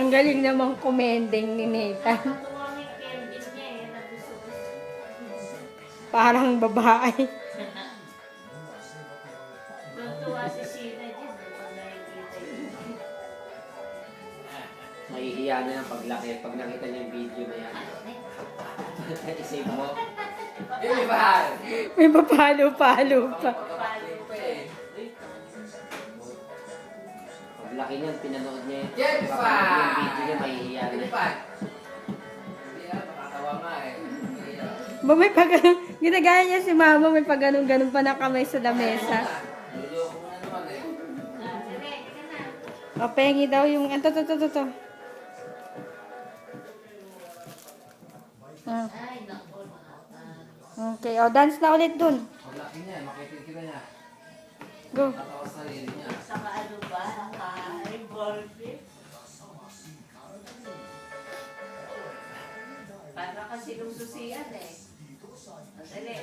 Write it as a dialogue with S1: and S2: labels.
S1: Ang galing namang kumending ni Nathan.
S2: Natuwa may candy niya eh. Nagustuhan.
S1: Parang babae.
S2: Natuwa si Sheena dyan. Pag nakikita yun.
S3: Nahihiya na yung paglaki. Pag nakita niya yung video na yan. I-save mo. Yung ba?
S1: May papalo-palo pa.
S3: Paglaki niyan, pinanood niya yun.
S4: Yan
S3: Yung
S4: pa!
S3: video niya, mahihiya na.
S4: Hindi pa. Hindi na, makatawa nga eh.
S1: Ba may pag ginagaya niya si mama, may pag ganun pa na kamay sa lamesa.
S4: Luloko mo na naman eh.
S2: Direk, ka na.
S1: O, pengi daw yung, to. Ah,
S2: Ay, naku.
S1: okay, o, dance na ulit dun.
S4: Paglaki niya, makikita niya.
S1: Go.
S4: Tatawa sa sarili niya.
S2: Saka ano ba? Naka-involved. Para kasi nung susiyan eh. Madali.